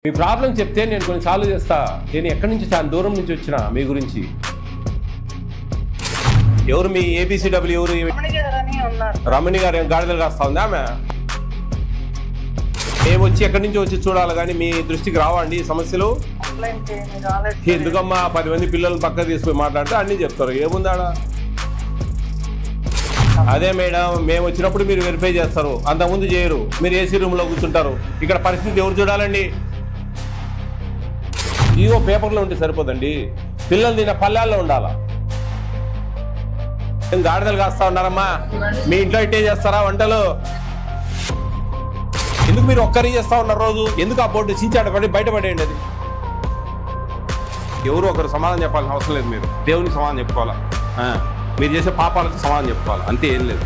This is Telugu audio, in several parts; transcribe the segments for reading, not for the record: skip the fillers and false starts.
మీ ప్రాబ్లం చెప్తే నేను కొన్ని సాల్వ్ చేస్తా. నేను ఎక్కడి నుంచి చాలా దూరం నుంచి వచ్చిన మీ గురించి. ఎవరు మీ ఏబిసిడబ్ల్యూ ఎవరు? రమణి గారు ఏం గాడిదలు కాస్తా ఉందా ఆమె? మేము వచ్చి ఎక్కడి నుంచి వచ్చి చూడాలి కానీ మీ దృష్టికి రావండి సమస్యలు. ఎందుకమ్మా 10 మంది పిల్లల్ని పక్క తీసుకుని మాట్లాడితే అన్నీ చెప్తారు. ఏముందాడా? అదే మేడం, మేము వచ్చినప్పుడు మీరు వెరిఫై చేస్తారు, అంతకుముందు చేయరు. మీరు ఏసీ రూమ్లో కూర్చుంటారు. ఇక్కడ పరిస్థితి ఎవరు చూడాలండి? ఈవో పేపర్లో ఉంటే సరిపోదండి, పిల్లలు తిన్న పల్లెల్లో ఉండాలా. ఏం గాడిదలు కాస్తా ఉన్నారమ్మా? మీ ఇంట్లో ఇట్టే చేస్తారా వంటలు? ఎందుకు మీరు ఒక్కరి చేస్తా ఉన్నారు రోజు? ఎందుకు ఆ బోర్డు చించాడపడి బయటపడేయండి. అది ఎవరు ఒకరు సమాధానం చెప్పాల్సిన అవసరం లేదు. మీరు దేవునికి సమాధానం చెప్పుకోవాలా, మీరు చేసే పాపాలకు సమాధానం చెప్పుకోవాలి, అంతే. ఏం లేదు.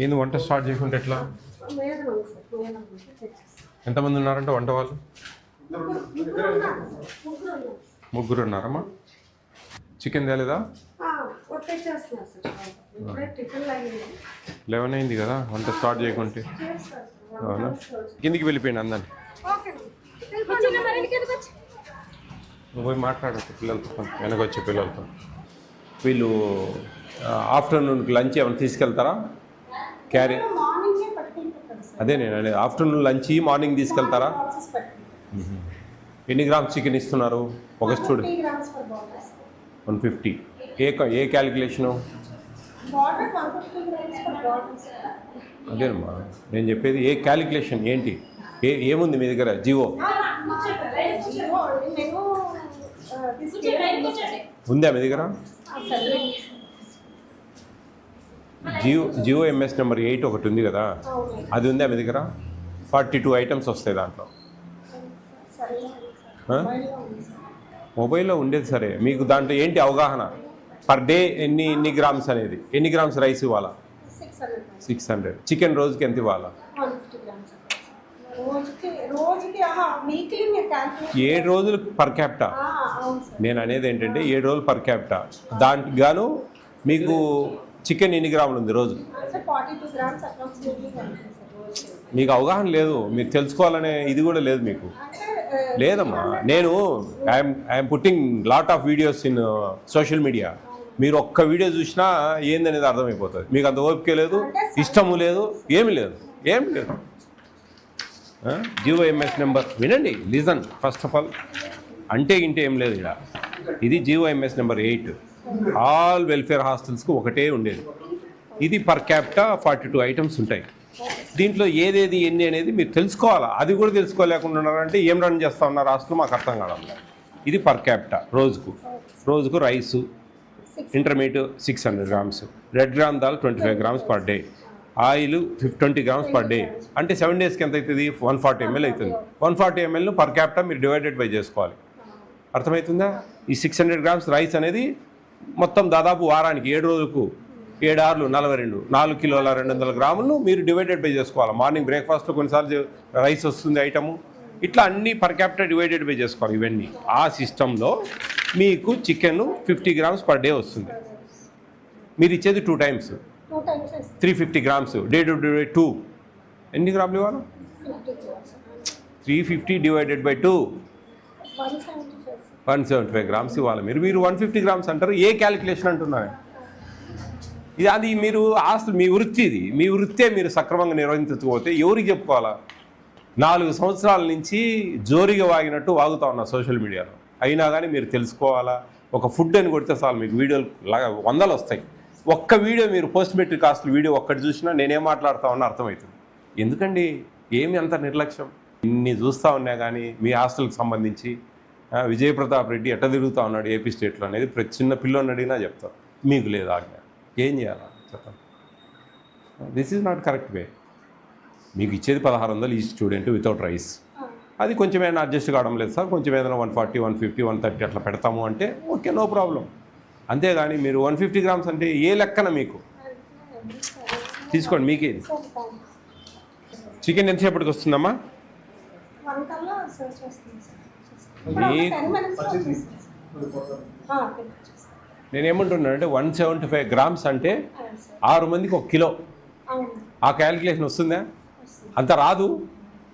ఏంది వంట స్టార్ట్ చేసుకుంటే ఎట్లా? ఎంతమంది ఉన్నారంటే వంట వాళ్ళు? 3 ఉన్నారమ్మా. చికెన్ తేలేదా? 11 అయింది కదా వంట స్టార్ట్ చేయకుంటే. అవునా? కిందికి వెళ్ళిపోయింది అందరినీ. నువ్వు పోయి మాట్లాడచ్చు పిల్లలతో, వెనకొచ్చే పిల్లలతో. వీళ్ళు ఆఫ్టర్నూన్కి లంచ్ ఏమైనా తీసుకెళ్తారా? క్యారీ అదే నేను అనేది. ఆఫ్టర్నూన్ లంచ్ మార్నింగ్ తీసుకెళ్తారా? ఎన్ని గ్రామ్స్ చికెన్ ఇస్తున్నారు ఒక స్టూడెంట్? 150. ఏ క్యాలిక్యులేషను? అదేనమ్మా నేను చెప్పేది. ఏ క్యాలిక్యులేషన్ ఏంటి? ఏముంది మీ దగ్గర? జియో ఉందా మీ దగ్గర? జియో ఎంఎస్ నెంబర్ 8 ఒకటి ఉంది కదా, అది ఉందా మీ దగ్గర? 42 ఐటమ్స్ వస్తాయి దాంట్లో. మొబైల్లో ఉండేది సరే, మీకు దాంట్లో ఏంటి అవగాహన? పర్ డే ఎన్ని గ్రామ్స్ అనేది? ఎన్ని గ్రామ్స్ రైస్ ఇవ్వాలా? 600. చికెన్ రోజుకి ఎంత ఇవ్వాలా? 7 రోజులు పర్ క్యాపిటా. నేను అనేది ఏంటంటే 7 రోజులు పర్ క్యాపిటా. దానికి గాను మీకు చికెన్ ఎన్ని గ్రాములు ఉంది రోజు? మీకు అవగాహన లేదు, మీరు తెలుసుకోవాలనే ఇది కూడా లేదు మీకు. లేదమ్మా, నేను I'm putting lot of videos in social media. మీరు ఒక్క వీడియో చూసినా ఏందనేది అర్థమైపోతుంది. మీకు అంత ఓపిక లేదు, ఇష్టము లేదు, ఏమి లేదు. జియో ఎంఎస్ నెంబర్ వినండి, లిజన్ ఫస్ట్ ఆఫ్ ఆల్. అంటే ఇంటే ఏం లేదు ఇక్కడ. ఇది G O MS number 8. All welfare హాస్టల్స్కి ఒకటే ఉండేది. ఇది పర్ క్యాపిటా 42 ఐటమ్స్ ఉంటాయి. దీంట్లో ఏదేది ఎన్ని అనేది మీరు తెలుసుకోవాలా. అది కూడా తెలుసుకోలేకుండా ఉన్నారంటే ఏం రన్ చేస్తూ ఉన్నారు హాస్టల్ మాకు అర్థం కావడం. ఇది పర్ క్యాపిటా రోజుకు rice intermediate 600 grams, red gram dal 25 grams per day, oil 20 grams per day. అంటే 7 డేస్కి ఎంత అవుతుంది? 140 ml అవుతుంది. 140 ml par క్యాపిటా మీరు డివైడెడ్ బై చేసుకోవాలి. అర్థమవుతుందా? ఈ 600 గ్రామ్స్ రైస్ అనేది మొత్తం దాదాపు వారానికి 7 రోజులకు 7 ఆర్లు 42, 4 కిలోల 200 గ్రాములను మీరు డివైడెడ్ బై చేసుకోవాలి. మార్నింగ్ బ్రేక్ఫాస్ట్లో కొన్నిసార్లు రైస్ వస్తుంది ఐటము. ఇట్లా అన్ని పర్ క్యాపిటా డివైడెడ్ బై చేసుకోవాలి. ఇవన్నీ ఆ సిస్టంలో మీకు చికెన్ 50 గ్రామ్స్ పర్ డే వస్తుంది. మీరు ఇచ్చేది 2 times 350 గ్రామ్స్. డే 2 ఎన్ని గ్రాములు ఇవ్వాలి? 350 డివైడెడ్ బై 2 175 గ్రామ్స్ ఇవ్వాలి. మీరు 150 గ్రామ్స్ అంటారు. ఏ క్యాలిక్యులేషన్ అంటున్నారు? ఇది అది మీరు ఆస్తులు, మీ వృత్తి. ఇది మీ వృత్తే మీరు సక్రమంగా నిర్వహించకపోతే ఎవరికి చెప్పుకోవాలా? 4 సంవత్సరాల నుంచి జోరిగా వాగినట్టు వాగుతా ఉన్నా సోషల్ మీడియాలో. అయినా కానీ మీరు తెలుసుకోవాలా. ఒక ఫుడ్ అని కొడితే చాలు మీకు వీడియోలు లాగా 100 వస్తాయి. ఒక్క వీడియో మీరు పోస్ట్ మెట్రిక్ హాస్టల్ వీడియో ఒక్కటి చూసినా నేనేం మాట్లాడుతా ఉన్నా అర్థమవుతుంది. ఎందుకండి ఏమి అంత నిర్లక్ష్యం? ఇన్ని చూస్తూ ఉన్నా కానీ మీ హాస్టల్కి సంబంధించి విజయప్రతాప్ రెడ్డి ఎట్ట తిరుగుతూ ఉన్నాడు ఏపీ స్టేట్లో అనేది ప్రతి చిన్న పిల్లోని అడిగినా చెప్తారు. మీకు లేదు ఆజ్ఞ. ఏం చేయాలా చెప్పండి? This is not correct way. మీకు ఇచ్చేది 1600 ఈ స్టూడెంట్ వితౌట్ రైస్. అది కొంచెం ఏమైనా అడ్జస్ట్ కావడం లేదు సార్, కొంచెం ఏదైనా 140, 150, 130 అట్లా పెడతాము అంటే ఓకే, నో ప్రాబ్లం. అంతేగాని మీరు 150 గ్రామ్స్ అంటే ఏ లెక్కన మీకు తీసుకోండి. మీకేది చికెన్ ఎంతసేపటికి వస్తుందమ్మా? నేనేమంటున్నానంటే 175 గ్రామ్స్ అంటే 6 మందికి 1 కిలో. ఆ క్యాలిక్యులేషన్ వస్తుందా? అంత రాదు.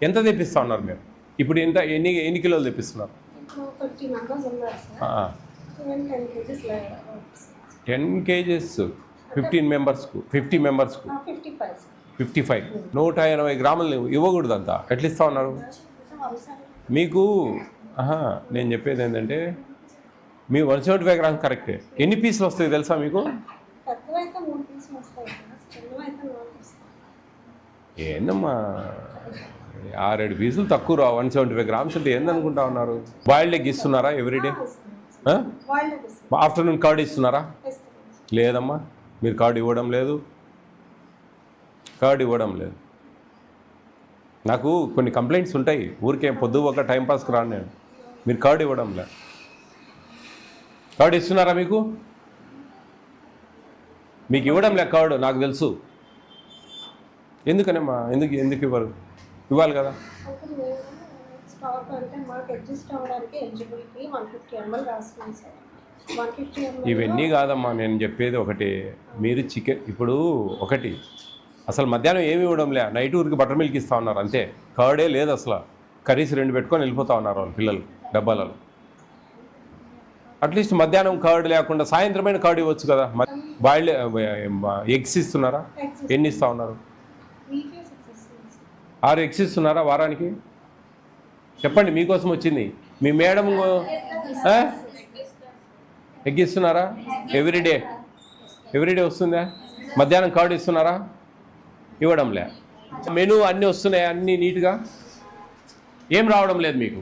ఎంత తెప్పిస్తా ఉన్నారు మీరు ఇప్పుడు? ఎన్ని కిలోలు తెప్పిస్తున్నారు? 50 members ఉన్నారు సార్. 10 kgs 10 kgs 15 మెంబర్స్కు 50 మెంబర్స్కు 55 55 180 గ్రాములు ఇవ్వకూడదు అంతా. ఎట్లా ఇస్తా ఉన్నారు మీకు? నేను చెప్పేది ఏంటంటే మీ 175 గ్రామ్స్ కరెక్టే. ఎన్ని పీసులు వస్తాయి తెలుసా మీకు? పెద్దవైతే 3 పీసులు వస్తాయి సార్, చిన్నవైతే 4 వస్తాయి. ఏందమ్మా 6-7 పీసులు తక్కువ రా. 175 గ్రామ్స్ అంటే ఏందనుకుంటా ఉన్నారు? బాయిల్డ్ ఎగ్ ఇస్తున్నారా ఎవ్రీడే? ఆఫ్టర్నూన్ కర్డ్ ఇస్తున్నారా? లేదమ్మా, మీరు కర్డ్ ఇవ్వడం లేదు. నాకు కొన్ని కంప్లైంట్స్ ఉంటాయి. ఊరికే పొద్దు ఒక టైంపాస్కి రాను నేను. మీరు కర్డ్ ఇవ్వడం లేదు. కర్డ్ ఇస్తున్నారా మీకు? మీకు ఇవ్వడం లే కర్డ్, నాకు తెలుసు. ఎందుకనేమ్మా ఎందుకు ఇవ్వరు? ఇవ్వాలి కదా. స్టాక్ అంటే మాకు అడ్జస్ట్ అవ్వడానికి ఎలిజిబిలిటీ 150 ml రాస్తుంది సార్. 150 ml ఇవన్నీ కాదమ్మా, నేను చెప్పేది ఒకటి. మీరు చికెన్ ఇప్పుడు ఒకటి అసలు మధ్యాహ్నం ఏమి ఇవ్వడం లే. నైట్ ఊరికి బటర్ మిల్క్ ఇస్తూ ఉన్నారు అంతే. కర్డే లేదు అసలు. కర్రీస్ 2 పెట్టుకొని వెళ్ళిపోతూ ఉన్నారు వాళ్ళు పిల్లలు డబ్బాలలో. అట్లీస్ట్ మధ్యాహ్నం కర్డ్ లేకుండా సాయంత్రమైన కర్డ్ ఇవ్వచ్చు కదా. బాయిల్డ్ ఎగ్స్ ఇస్తున్నారా? ఎన్ని ఇస్తూ ఉన్నారు? 6 ఎగ్స్ ఇస్తున్నారా వారానికి? చెప్పండి, మీకోసం వచ్చింది. మీ మేడం ఎగ్ ఇస్తున్నారా? ఎవ్రీడే వస్తుందా? మధ్యాహ్నం కర్డ్ ఇస్తున్నారా? ఇవ్వడంలే. మెనూ అన్నీ వస్తున్నాయి, అన్నీ నీట్గా. ఏం రావడం లేదు మీకు?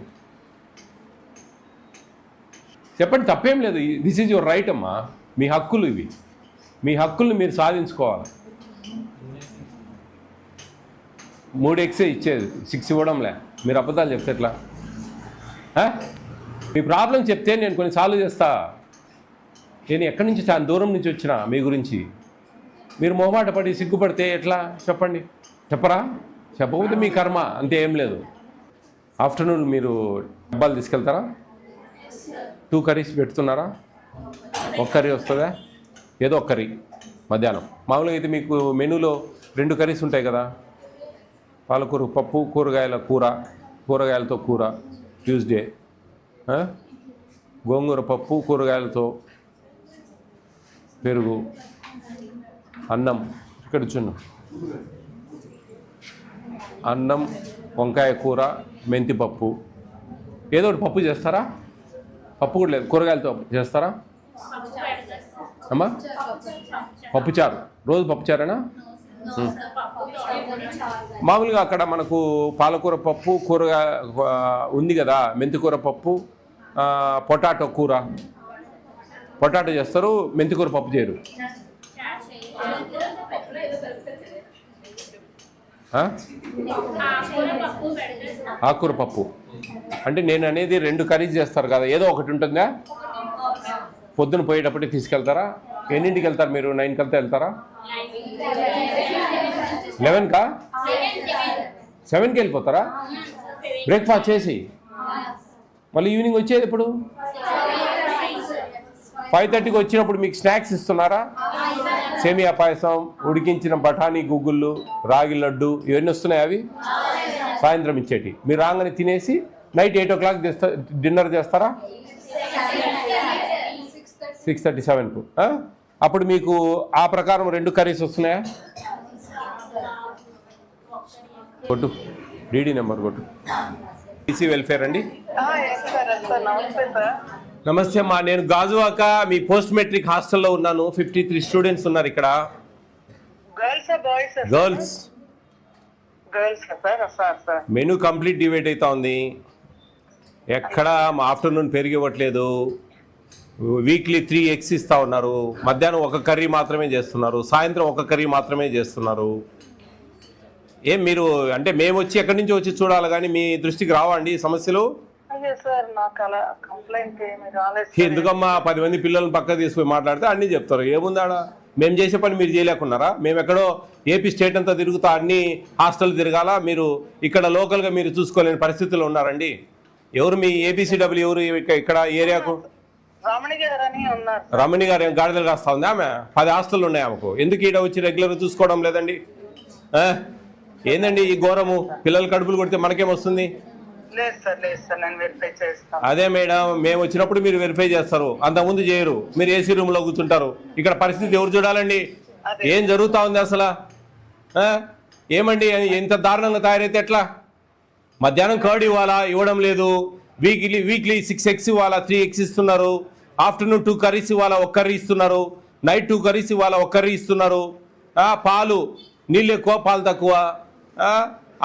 చెప్పండి, తప్పేం లేదు. దిస్ ఈజ్ యువర్ రైట్ అమ్మా. మీ హక్కులు ఇవి. మీ హక్కుల్ని మీరు సాధించుకోవాలి. 3 ఎగ్సే ఇచ్చేది, 6 ఇవ్వడంలే. మీరు అబద్ధాలు చెప్తే ఎట్లా? మీ ప్రాబ్లం చెప్తే నేను కొన్ని సాల్వ్ చేస్తా. నేను ఎక్కడి నుంచి చాలా దూరం నుంచి వచ్చినా మీ గురించి. మీరు మొహమాట పడి సిగ్గుపడితే ఎట్లా? చెప్పండి. చెప్పరా? చెప్పకపోతే మీ కర్మ, అంతే, ఏం లేదు. ఆఫ్టర్నూన్ మీరు డబ్బాలు తీసుకెళ్తారా? 2 కర్రీస్ పెడుతున్నారా? 1 కర్రీ వస్తుందా? ఏదో 1 కర్రీ మధ్యాహ్నం. మామూలుగా అయితే మీకు మెనూలో 2 కర్రీస్ ఉంటాయి కదా. పాలకూర పప్పు, కూరగాయలతో కూర ట్యూస్డే. గోంగూర పప్పు కూరగాయలతో పెరుగు, అన్నం. ఇక్కడ చున్ను అన్నం, వంకాయ కూర, మెంతి పప్పు. ఏదో ఒకటి పప్పు చేస్తారా? పప్పు కూడా లేదు, కూరగాయలతో చేస్తారా అమ్మా? పప్పుచారు, రోజు పప్పుచారేనా? మామూలుగా అక్కడ మనకు పాలకూర పప్పు, కూరగాయ ఉంది కదా, మెంతికూర పప్పు, పొటాటో చేస్తారు, మెంతికూర పప్పు చేయరు. ఆకుకూర పప్పు అంటే నేను అనేది 2 కర్రీస్ చేస్తారు కదా, ఏదో ఒకటి ఉంటుందా? పొద్దున పోయేటప్పటికి తీసుకెళ్తారా? ఎన్నింటికి వెళ్తారు మీరు? 9కి వెళ్తారా? 11కా? 7కి వెళ్ళిపోతారా? బ్రేక్ఫాస్ట్ చేసి మళ్ళీ ఈవినింగ్ వచ్చేది ఎప్పుడు? 5:30కి వచ్చినప్పుడు మీకు స్నాక్స్ ఇస్తున్నారా? సేమియా పాయసం, ఉడికించిన బఠానీ గుగ్గుళ్ళు, రాగి లడ్డు, ఇవన్నీ వస్తున్నాయి. అవి సాయంత్రం ఇచ్చేటి. మీరు రాగానే తినేసి నైట్ 8 o'clock డిన్నర్ చేస్తారా? 6:30, 7కు. అప్పుడు మీకు ఆ ప్రకారం 2 కర్రీస్ వస్తున్నాయా? కొట్టు, డీడీ నెంబర్ కొట్టు. బీసీ వెల్ఫేర్ అండి. నమస్తే అమ్మా, నేను గాజువాక మీ పోస్ట్ మెట్రిక్ హాస్టల్లో ఉన్నాను. 53 స్టూడెంట్స్ ఉన్నారు ఇక్కడ. గర్ల్స్. మెనూ కంప్లీట్ డివైడ్ అవుతా ఉంది. ఎక్కడ ఆఫ్టర్నూన్ పెరిగి ఇవ్వట్లేదు. వీక్లీ 3 ఎగ్స్ ఇస్తూ ఉన్నారు. మధ్యాహ్నం 1 కర్రీ మాత్రమే చేస్తున్నారు. సాయంత్రం 1 కర్రీ మాత్రమే చేస్తున్నారు. ఏం మీరు అంటే మేము వచ్చి ఎక్కడి నుంచి వచ్చి చూడాలి కానీ మీ దృష్టికి రావండి సమస్యలు? ఎందుకమ్మా 10 మంది పిల్లలను పక్క తీసుకుని మాట్లాడితే అన్నీ చెప్తారు. ఏముందాడా? మేము చేసే పని మీరు చేయలేకున్నారా? మేము ఎక్కడో ఏపీ స్టేట్ అంతా తిరుగుతా అన్ని హాస్టల్ తిరగాల, మీరు ఇక్కడ లోకల్గా మీరు చూసుకోలేని పరిస్థితుల్లో ఉన్నారండి. ఎవరు మీ ఏపీసీడబ్ల్యూ? ఎవరు ఇక్కడ ఏరియాకు? రమణి గారు ఏం గాడిదలు కాస్తా ఉంది ఆమె? 10 హాస్టల్ ఉన్నాయి ఆమెకు. ఎందుకు ఈడ వచ్చి రెగ్యులర్గా చూసుకోవడం లేదండి? ఏందండి ఈ ఘోరము? పిల్లలు కడుపులు కొడితే మనకేమొస్తుంది? లేదు సార్ నేను వెరిఫై చేస్తాను. అదే మేడం, మేము వచ్చినప్పుడు మీరు వెరిఫై చేస్తారు, అంతకుముందు చేయరు. మీరు ఏసీ రూమ్లో కూర్చుంటారు. ఇక్కడ పరిస్థితి ఎవరు చూడాలండి? ఏం జరుగుతూ ఉంది అసలు? ఏమండి ఇంత దారుణంగా తయారైతే ఎట్లా? మధ్యాహ్నం కర్డ్ ఇవ్వాలా, ఇవ్వడం లేదు. వీక్లీ 6 eggs ఇవ్వాలా, 3 eggs ఇస్తున్నారు. ఆఫ్టర్నూన్ 2 curries ఇవ్వాలా, 1 curry ఇస్తున్నారు. నైట్ 2 curries ఇవ్వాలా, 1 curry ఇస్తున్నారు. పాలు, నీళ్ళు ఎక్కువ పాలు తక్కువ.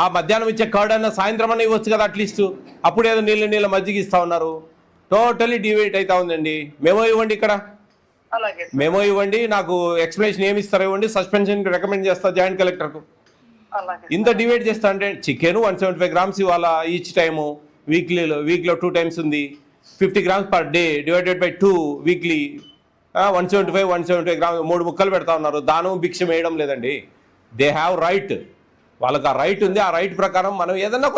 ఆ మధ్యాహ్నం ఇచ్చే కర్డ్ అన్న సాయంత్రం అన్న ఇవ్వచ్చు కదా అట్లీస్ట్. అప్పుడు ఏదో నీళ్ళ మజ్జిగ ఇస్తూ ఉన్నారు. టోటలీ డివేట్ అవుతా ఉందండి. మెమో ఇవ్వండి, ఇక్కడ అలాగే మెమో ఇవ్వండి. నాకు ఎక్స్ప్లెనేషన్ ఏమి ఇస్తారో ఇవ్వండి. సస్పెన్షన్ రికమెండ్ చేస్తా జాయింట్ కలెక్టర్కు. అలాగే ఇంత డివైడ్ చేస్తా అంటే చికెన్ 175 grams ఇవ్వాలా ఈచ్ టైము. వీక్లో 2 times ఉంది. 50 grams per day divided by 2 weekly. 175 grams 3 ముక్కలు పెడతా ఉన్నారు. దానం భిక్ష వేయడం లేదండి. దే హ్యావ్ రైట్, వాళ్ళకి ఆ రైట్ ఉంది. ఆ రైట్ ప్రకారం మనం ఏదైనా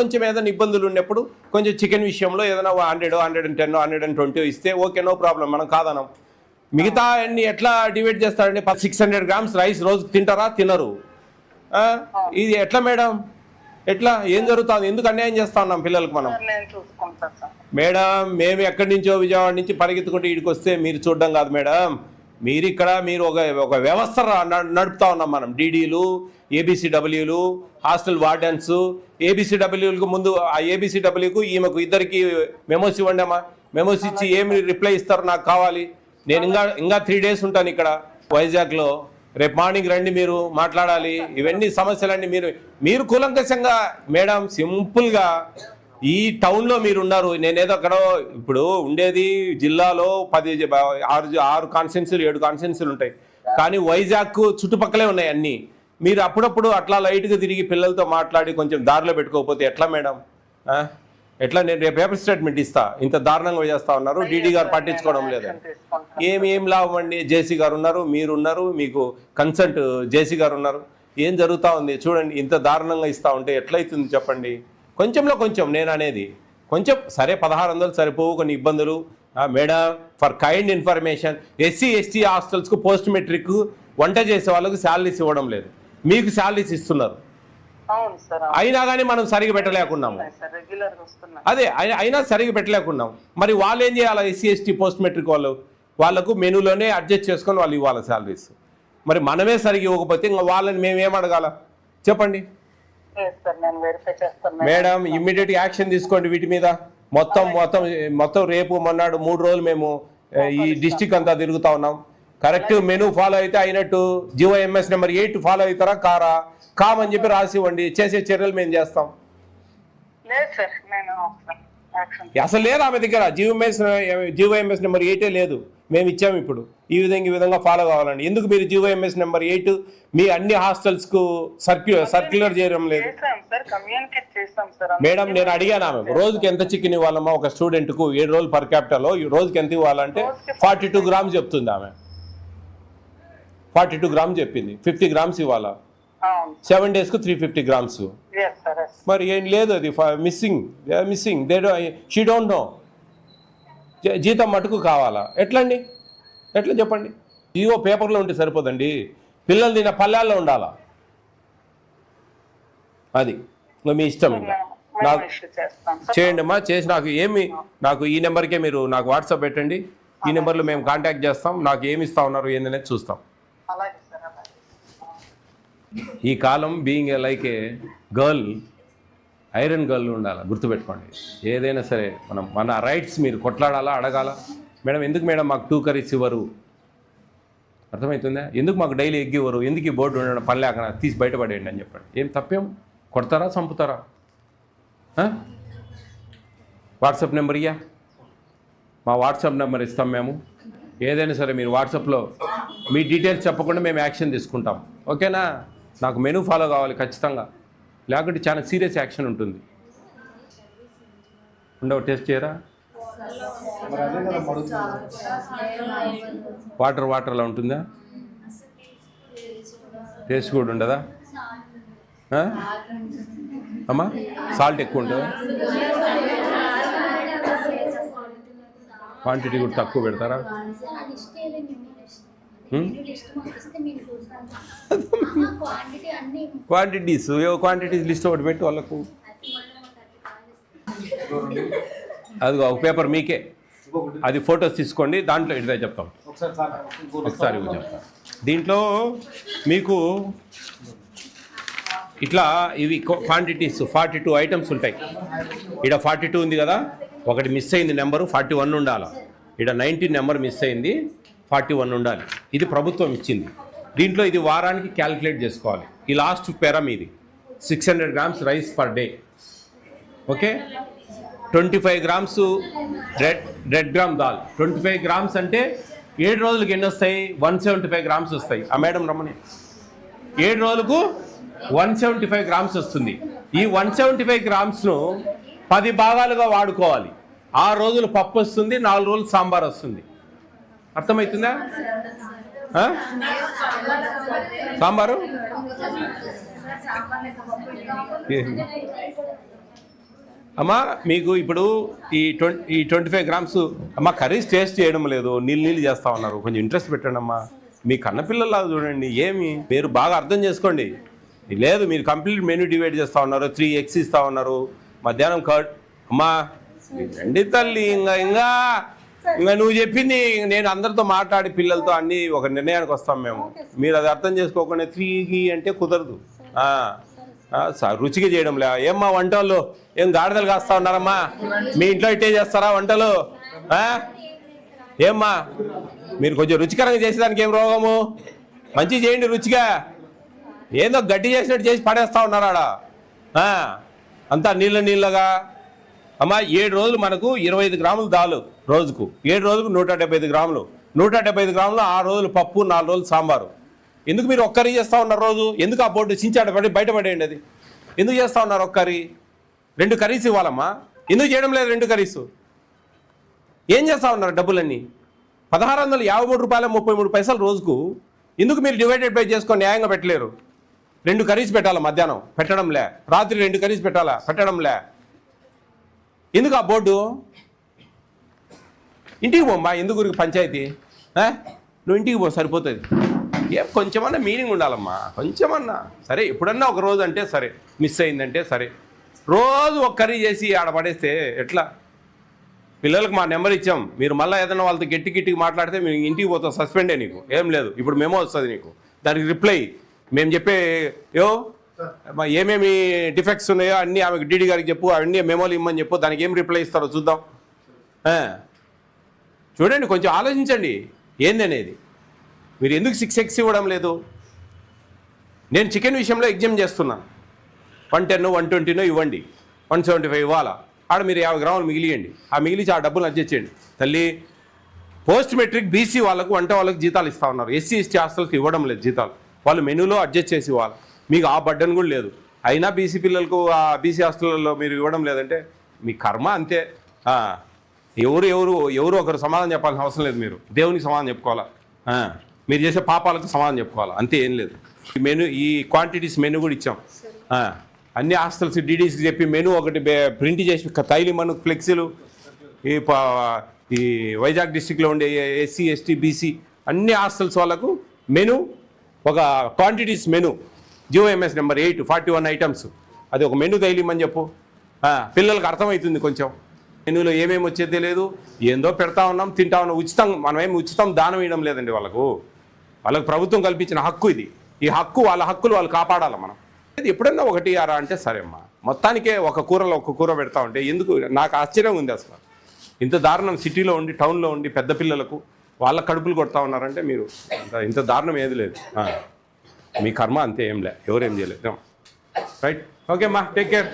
ఇబ్బందులు ఉన్నప్పుడు కొంచెం చికెన్ విషయంలో ఏదైనా 100, 110, 120 ఇస్తే ఓకే, నో ప్రాబ్లం, మనం కాదనం. మిగతా అన్ని ఎట్లా డివైడ్ చేస్తారండి? 600 grams రైస్ రోజుకి తింటారా? తినరు. ఇది ఎట్లా మేడం? ఎట్లా? ఏం జరుగుతుంది? ఎందుకు అన్యాయం చేస్తా ఉన్నాం పిల్లలకు మనం? నేను చూసుకుంటాను సార్. మేడం, మేము ఎక్కడి నుంచో విజయవాడ నుంచి పరిగెత్తుకుంటూ ఇక్కడికి వస్తే మీరు చూడడం కాదు మేడం. మీరు ఒక వ్యవస్థ నడుపుతా ఉన్నాం మనం. డీడీలు, ఏబిసిడబ్ల్యూలు, హాస్టల్ వార్డెన్స్. ఏబిసిడబ్ల్యూలకు ముందు ఆ ఏబిసిడబ్ల్యూకు ఈమెకు ఇద్దరికి మెమోస్ ఇవ్వండి అమ్మా. మెమోస్ ఇచ్చి ఏమి రిప్లై ఇస్తారు నాకు కావాలి. నేను ఇంకా 3 days ఉంటాను ఇక్కడ వైజాగ్లో. రేపు మార్నింగ్ రండి, మీరు మాట్లాడాలి. ఇవన్నీ సమస్యలన్నీ మీరు కూలంకషంగా మేడం, సింపుల్గా ఈ టౌన్లో మీరు ఉన్నారు. నేనేదో అక్కడ ఇప్పుడు ఉండేది జిల్లాలో 6 కాన్స్టిట్యున్సీలు 7 కాన్స్టిట్యున్సీలు ఉంటాయి. కానీ వైజాగ్ చుట్టుపక్కలే ఉన్నాయి అన్నీ. మీరు అప్పుడప్పుడు అట్లా లైట్గా తిరిగి పిల్లలతో మాట్లాడి కొంచెం దారిలో పెట్టుకోకపోతే ఎట్లా మేడం? ఎట్లా? నేను రేపు పేపర్ స్టేట్మెంట్ ఇస్తా. ఇంత దారుణంగా చేస్తా ఉన్నారు. డీడీ గారు పట్టించుకోవడం లేదు. ఏం లాభం అండి? జేసీ గారు ఉన్నారు, మీరున్నారు, మీకు కన్సల్ట్ జేసీ గారు ఉన్నారు. ఏం జరుగుతూ ఉంది చూడండి. ఇంత దారుణంగా ఇస్తూ ఉంటే ఎట్లయితుంది చెప్పండి? కొంచెంలో కొంచెం నేను అనేది కొంచెం సరే, 1600 సరిపోవు, కొన్ని ఇబ్బందులు. Madam, for kind information, SC ST హాస్టల్స్కు పోస్ట్ మెట్రిక్ వంట చేసే వాళ్ళకు శాలరీస్ ఇవ్వడం లేదు. మీకు శాలరీస్ ఇస్తున్నారు. అయినా కానీ మనం సరిగా పెట్టలేకున్నాము. అదే అయినా సరిగా పెట్టలేకున్నాం. మరి వాళ్ళు ఏం చేయాలి? SC ST పోస్ట్ మెట్రిక్ వాళ్ళకు మెనూలోనే అడ్జస్ట్ చేసుకొని వాళ్ళు ఇవ్వాలి శాలరీస్. మరి మనమే సరిగా ఇవ్వకపోతే ఇంకా వాళ్ళని మేమేం అడగాల చెప్పండి? మేడం, ఇమ్మీడియట్ యాక్షన్ తీసుకోండి వీటి మీద. మొత్తం రేపు మొన్నాడు 3 రోజులు మేము ఈ డిస్టిక్ అంతా తిరుగుతా ఉన్నాం. కరెక్ట్ మెనూ ఫాలో అయితే అయినట్టు. GOMS నెంబర్ 8 ఫాలో అవుతారా కారా? కామని చెప్పి రాసి ఇవ్వండి. చేసే చర్యలు మేము చేస్తాం. అసలు లేదు ఆమె దగ్గర. GOMS నెంబర్ 8 లేదు. మేము ఇచ్చాము ఇప్పుడు. ఈ విధంగా ఫాలో కావాలండి. ఎందుకు మీరు GOMS నెంబర్ 8 మీ అన్ని హాస్టల్స్కు సర్క్యులర్ చేయడం లేదు? మేడం, నేను అడిగాను ఆమె రోజుకి ఎంత చికెన్ ఇవ్వాలమ్మా ఒక స్టూడెంట్కు 7 రోజులు పర్ క్యాపిటల్లో రోజుకి ఎంత ఇవ్వాలంటే 42 grams చెప్తుంది ఆమె. 42 grams చెప్పింది. 50 grams ఇవ్వాలా. 7 daysకు 350 grams. మరి ఏం లేదు, అది మిస్సింగ్. She don't know. జీతం మటుకు కావాలా? ఎట్లండి? ఎట్లా చెప్పండి? జీవో పేపర్లో ఉంటే సరిపోదండి. పిల్లలు తిన్న పల్లెల్లో ఉండాలా. అది మీ ఇష్టం. ఇంకా నాకు చేయండి అమ్మా. చేసి నాకు ఈ నెంబర్కే మీరు నాకు వాట్సాప్ పెట్టండి. ఈ నెంబర్లో మేము కాంటాక్ట్ చేస్తాం. నాకు ఏమి ఇస్తా ఉన్నారు ఏందనేది చూస్తాం. ఈ కాలం being like a girl, iron girl ఉండాలి, గుర్తుపెట్టుకోండి. ఏదైనా సరే మన రైట్స్ మీరు కొట్లాడాలా, అడగాల. మేడం, ఎందుకు మేడం మాకు 2 curries ఇవ్వరు? అర్థమవుతుందా? ఎందుకు మాకు డైలీ ఎగ్ ఇవ్వరు? ఎందుకు ఈ బోర్డు ఉండడం పని లేకుండా తీసి బయటపడేయండి అని చెప్పండి. ఏం తప్పేం? కొడతారా, చంపుతారా? వాట్సాప్ నెంబర్ ఇయ్యా. మా వాట్సాప్ నెంబర్ ఇస్తాం మేము. ఏదైనా సరే మీరు వాట్సాప్లో మీ డీటెయిల్స్ చెప్పకుండా మేము యాక్షన్ తీసుకుంటాం. ఓకేనా? నాకు మెనూ ఫాలో కావాలి ఖచ్చితంగా, లేకుంటే చాలా సీరియస్ యాక్షన్ ఉంటుంది. ఉండవు. టెస్ట్ చేయరా? వాటర్లా ఉంటుందా? టేస్ట్ కూడా ఉండదా అమ్మా? సాల్ట్ ఎక్కువ ఉంటుందా? క్వాంటిటీ కూడా తక్కువ పెడతారా? క్వాంటిటీస్ లిస్ట్ ఒకటి పెట్టి వాళ్ళకు అది ఒక పేపర్ మీకే, అది ఫొటోస్ తీసుకోండి, దాంట్లో ఇదే చెప్తాం ఒకసారి చెప్తాం. దీంట్లో మీకు ఇట్లా ఇవి క్వాంటిటీస్ 42 ఐటమ్స్ ఉంటాయి. ఇక్కడ 42 ఉంది కదా, ఒకటి మిస్ అయింది నెంబరు 41 ఉండాలి. ఇక్కడ 19 నెంబర్ మిస్ అయింది, 41 ఉండాలి. ఇది ప్రభుత్వం ఇచ్చింది. దీంట్లో ఇది వారానికి క్యాలిక్యులేట్ చేసుకోవాలి. ఈ లాస్ట్ పేరం ఇది 600 grams rice per day. Okay, 25 grams red gram dal. 25 grams అంటే 7 రోజులకి ఎన్ని వస్తాయి? 175 grams వస్తాయి. ఆ మేడం రమ్మని 7 రోజులకు 175 grams వస్తుంది. ఈ 175 grams-ను 10 భాగాలుగా వాడుకోవాలి. 6 రోజులు పప్పు వస్తుంది, 4 రోజులు సాంబార్ వస్తుంది. అర్థమవుతుందా? సాంబారు అమ్మా మీకు ఇప్పుడు ఈ 25 grams అమ్మ కర్రీస్ టేస్ట్ చేయడం లేదు, నీళ్ళు చేస్తూ ఉన్నారు. కొంచెం ఇంట్రెస్ట్ పెట్టండి అమ్మా. మీ కన్నపిల్లలాగా చూడండి. ఏమి మీరు బాగా అర్థం చేసుకోండి. లేదు, మీరు కంప్లీట్ మెనూ డివైడ్ చేస్తూ ఉన్నారు, 3 eggs ఇస్తూ ఉన్నారు, మధ్యాహ్నం కర్డ్. అమ్మా రండి తల్లి, ఇంకా నువ్వు చెప్పింది నేను అందరితో మాట్లాడి పిల్లలతో అన్నీ ఒక నిర్ణయానికి వస్తాం మేము. మీరు అది అర్థం చేసుకోకుండా 3 అంటే కుదరదు. రుచిగా చేయడం లే. ఏమ్మా వంటల్లో ఏం గాడిదలు కాస్తా ఉన్నారమ్మా? మీ ఇంట్లో ఇట్టే చేస్తారా వంటలు? ఏమ్మా మీరు కొంచెం రుచికరంగా చేసేదానికి ఏం రోగము? మంచిగా చేయండి రుచిగా. ఏందో గడ్డి చేసినట్టు చేసి పడేస్తా ఉన్నారా అంతా నీళ్ళగా. అమ్మా 7 రోజులు మనకు 25 grams దాలు రోజుకు, 7 రోజులకు 175 grams. 175 grams 6 రోజులు పప్పు, 4 రోజులు సాంబారు. ఎందుకు మీరు ఒక్కరి చేస్తూ ఉన్నారు రోజు? ఎందుకు ఆ బోర్డు చించాడ పడి బయటపడేయండి. అది ఎందుకు చేస్తూ ఉన్నారు? ఒక్కరి 2 కర్రీస్ ఇవ్వాలమ్మా. ఎందుకు చేయడం లేదు 2 కర్రీస్? ఏం చేస్తూ ఉన్నారు డబ్బులన్నీ? 1653 రూపాయల 33 పైసలు రోజుకు. ఎందుకు మీరు డివైడెడ్ బై చేసుకొని న్యాయంగా పెట్టలేరు? 2 కర్రీస్ పెట్టాలా మధ్యాహ్నం? పెట్టడంలే. రాత్రి 2 కర్రీస్ పెట్టాలా? పెట్టడంలే. ఎందుకు ఆ బోర్డు? ఇంటికి పోమ్మా. ఎందుకు ఊరికి పంచాయతీ? నువ్వు ఇంటికి పో, సరిపోతుంది. ఏం కొంచెమన్నా మీనింగ్ ఉండాలమ్మా, కొంచెమన్నా. సరే ఎప్పుడన్నా ఒక రోజు అంటే సరే, మిస్ అయిందంటే సరే. రోజు ఒక కర్రీ చేసి ఆడ పడేస్తే ఎట్లా? పిల్లలకు మా నెంబర్ ఇచ్చాం, మీరు మళ్ళీ ఏదైనా వాళ్ళతో గట్టికి మాట్లాడితే మేము ఇంటికి పోతాం, సస్పెండే. నీకు ఏం లేదు, ఇప్పుడు మెమో వస్తుంది నీకు, దానికి రిప్లై మేము చెప్పే ఏమేమి డిఫెక్ట్స్ ఉన్నాయో అన్నీ ఆమెకు డీడీ గారికి చెప్పు, అవన్నీ మెమోలు ఇమ్మని చెప్పు, దానికి ఏం రిప్లై ఇస్తారో చూద్దాం. చూడండి, కొంచెం ఆలోచించండి ఏంది అనేది. మీరు ఎందుకు 6 eggs ఇవ్వడం లేదు? నేను చికెన్ విషయంలో ఎగ్జామ్ చేస్తున్నాను. 110, 120 ఇవ్వండి, 175 ఇవ్వాలా. ఆడ మీరు 50 grams మిగిలియండి. ఆ మిగిలిచి ఆ డబ్బులు అడ్జస్ట్ తల్లి. పోస్ట్ మెట్రిక్ బీసీ వాళ్ళకు వంట వాళ్ళకి జీతాలు ఇస్తూ ఉన్నారు, ఎస్సీ ఎస్టీ హాస్టల్కి ఇవ్వడం లేదు జీతాలు. వాళ్ళు మెనూలో అడ్జస్ట్ చేసి ఇవ్వాలి. మీకు ఆ బడ్డన్ కూడా లేదు. అయినా బీసీ పిల్లలకు ఆ బీసీ హాస్టల్లో మీరు ఇవ్వడం లేదంటే మీ కర్మ అంతే. ఎవరు ఒకరు సమాధానం చెప్పాల్సిన అవసరం లేదు. మీరు దేవునికి సమాధానం చెప్పుకోవాలా, మీరు చేసే పాపాలకు సమాధానం చెప్పుకోవాలా, అంతే. ఏం లేదు. ఈ మెనూ, ఈ క్వాంటిటీస్ మెనూ కూడా ఇచ్చాం. అన్ని హాస్టల్స్ డీడీస్కి చెప్పి మెనూ ఒకటి ప్రింట్ చేసి తైలిమను ఫ్లెక్సీలు. ఈ వైజాగ్ డిస్టిక్లో ఉండే ఎస్సీ ఎస్టీ బీసీ అన్ని హాస్టల్స్ వాళ్ళకు మెనూ, ఒక quantities menu, GOMS number 8, 41 items. అది ఒక మెనూ తైలిమని చెప్పు. పిల్లలకు అర్థమవుతుంది కొంచెం. మెనూలో ఏమేమి వచ్చేదే లేదు, ఏందో పెడతా ఉన్నాం, తింటా ఉన్నాం. ఉచితం, మనమేమి ఉచితం దానం వేయడం లేదండి వాళ్ళకు ప్రభుత్వం కల్పించిన హక్కు ఇది. ఈ హక్కు, వాళ్ళ హక్కులు వాళ్ళు కాపాడాలి మనం. ఇది ఎప్పుడన్నా 1 6 అంటే సరే అమ్మా. మొత్తానికే ఒక కూర పెడతా ఉంటే ఎందుకు? నాకు ఆశ్చర్యం ఉంది అసలు. ఇంత దారుణం సిటీలో ఉండి, టౌన్లో ఉండి పెద్ద పిల్లలకు వాళ్ళ కడుపులు కొడతా ఉన్నారంటే మీరు ఇంత దారుణం ఏది లేదు. మీ కర్మ అంతే, ఏం లే, ఎవరేం చేయలేదు. రైట్, ఓకే అమ్మా, టేక్ కేర్.